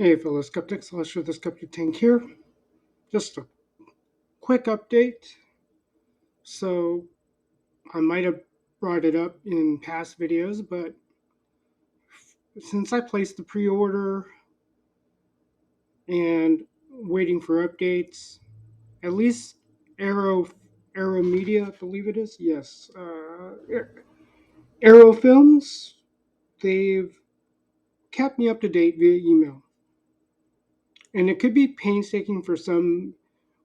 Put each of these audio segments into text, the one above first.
Hey, fellow skeptics, Lester the Skeptic Tank here. Just a quick update. So, I might have brought it up in past videos, but since I placed the pre order and waiting for updates, at least Arrow, Arrow Media, I believe it is, yes, Arrow Films, they've kept me up to date via email. And it could be painstaking for some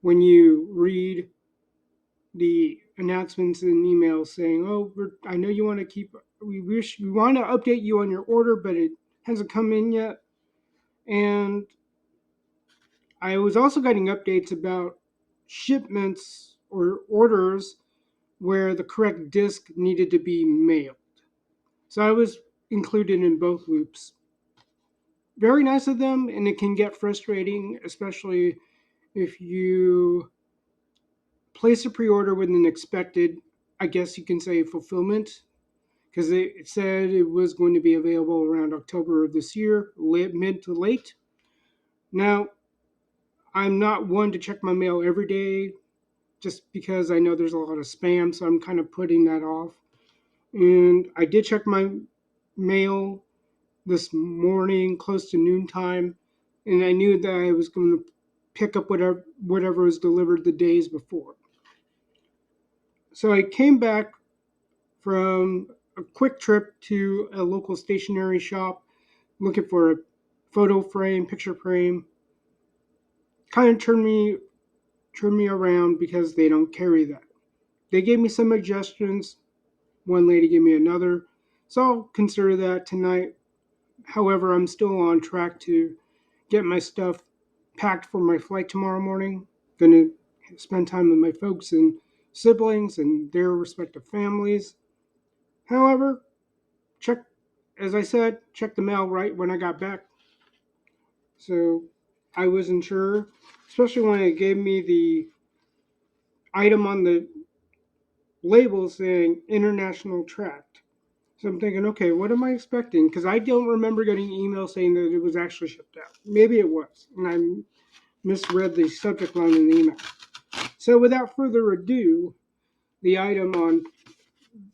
when you read the announcements in emails saying, "Oh, I know you want to keep. We want to update you on your order, but it hasn't come in yet." And I was also getting updates about shipments or orders where the correct disc needed to be mailed. So I was included in both loops. Very nice of them, and it can get frustrating, especially if you place a pre-order with an expected, I guess you can say, fulfillment, because it said it was going to be available around October of this year, mid to late. Now, I'm not one to check my mail every day just because I know there's a lot of spam, so I'm kind of putting that off. And I did check my mail this morning, close to noontime, and I knew that I was going to pick up whatever was delivered the days before. So I came back from a quick trip to a local stationery shop looking for a photo frame, picture frame. Kind of turned me around because they don't carry that. They gave me some suggestions. One lady gave me another. So I'll consider that tonight. However, I'm still on track to get my stuff packed for my flight tomorrow morning. Gonna spend time with my folks and siblings and their respective families. However, check as I said, check the mail right when I got back. So I wasn't sure, especially when it gave me the item on the label saying international tracked. So I'm thinking, okay, what am I expecting? Because I don't remember getting an email saying that it was actually shipped out. Maybe it was, and I misread the subject line in the email. So without further ado, the item on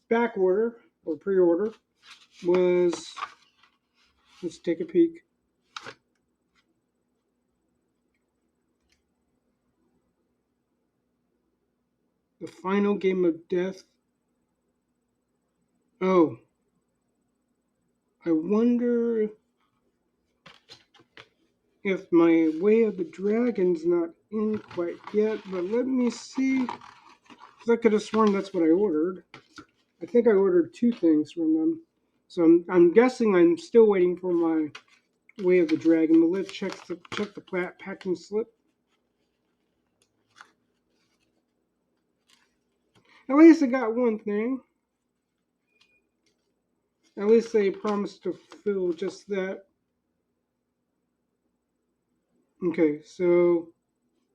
back order or pre order was, let's take a peek. The Final Game of Death. Oh, I wonder if my Way of the Dragon's not in quite yet, but let me see. Because I could have sworn that's what I ordered. I think I ordered two things from them. So I'm guessing I'm still waiting for my Way of the Dragon. But let's check the packing slip. At least I got one thing. At least they promised to fulfill just that. Okay, so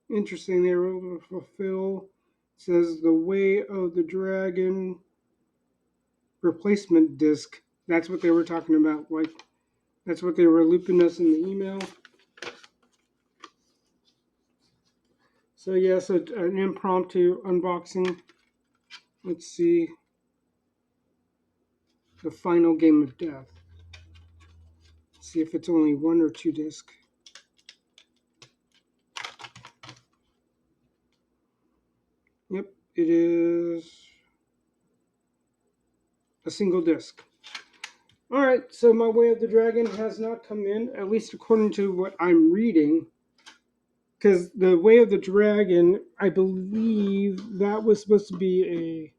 interesting. They were able to fulfill. It says the Way of the Dragon replacement disc. That's what they were talking about. Like that's what they were looping us in the email. So yes, an impromptu unboxing. Let's see. The Final Game of Death. See if it's only one or two disc. Yep, it is a single disc. All right, so my Way of the Dragon has not come in, at least according to what I'm reading. Because the Way of the Dragon, I believe that was supposed to be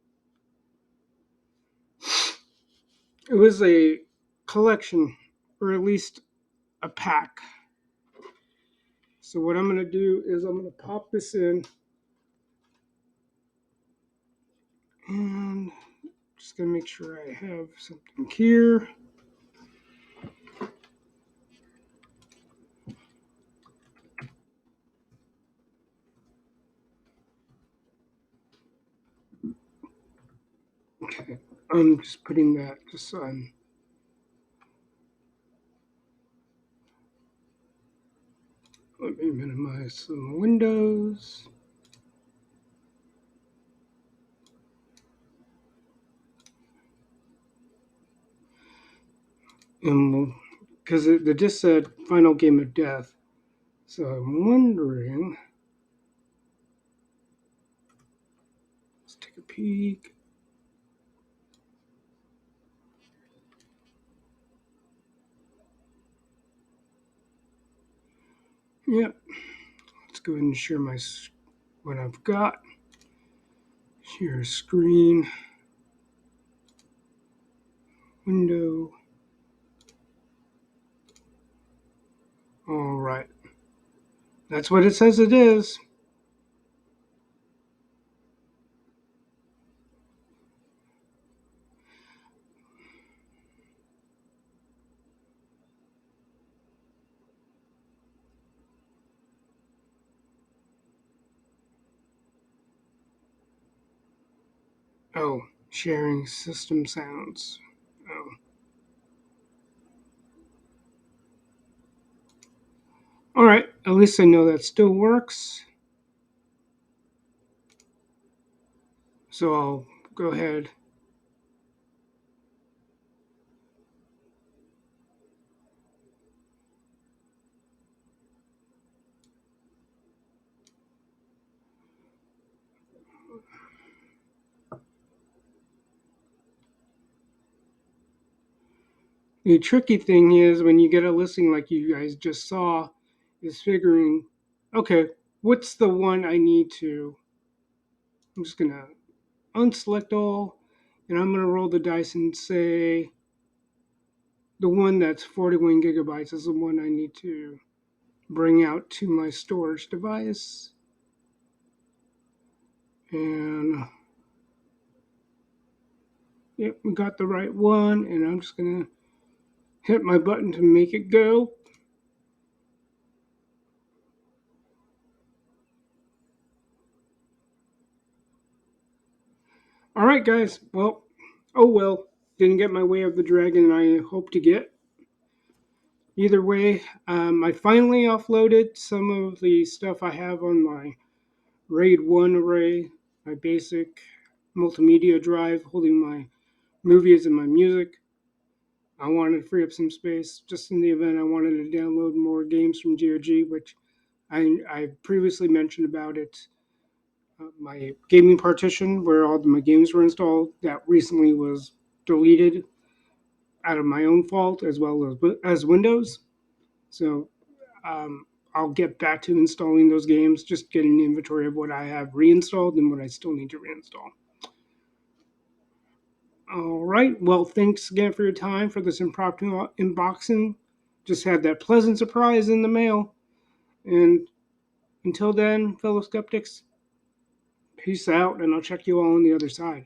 it was a collection, or at least a pack. So what I'm going to do is I'm going to pop this in and just going to make sure I have something here. Okay, I'm just putting that just on. Let me minimize some windows. And because the disc said Final Game of Death, so I'm wondering. Let's take a peek. Yep. Let's go ahead and share what I've got. Share screen, window. All right. That's what it says it is. Oh, sharing system sounds. Oh. All right. At least I know that still works. So I'll go ahead. The tricky thing is when you get a listing like you guys just saw, is figuring, okay, what's the one I need to? I'm just gonna unselect all, and I'm gonna roll the dice and say the one that's 41 gigabytes is the one I need to bring out to my storage device. And yep, we got the right one, and I'm just gonna hit my button to make it go. All right, guys. Well, oh well. Didn't get my way of the dragon I hoped to get. Either way, I finally offloaded some of the stuff I have on my RAID 1 array, my basic multimedia drive holding my movies and my music. I wanted to free up some space just in the event I wanted to download more games from GOG, which I previously mentioned about it. My gaming partition, where all my games were installed, that recently was deleted out of my own fault as well as Windows. So I'll get back to installing those games, just getting an inventory of what I have reinstalled and what I still need to reinstall. All right. Well, thanks again for your time for this impromptu unboxing. Just had that pleasant surprise in the mail. And until then, fellow skeptics, peace out, and I'll check you all on the other side.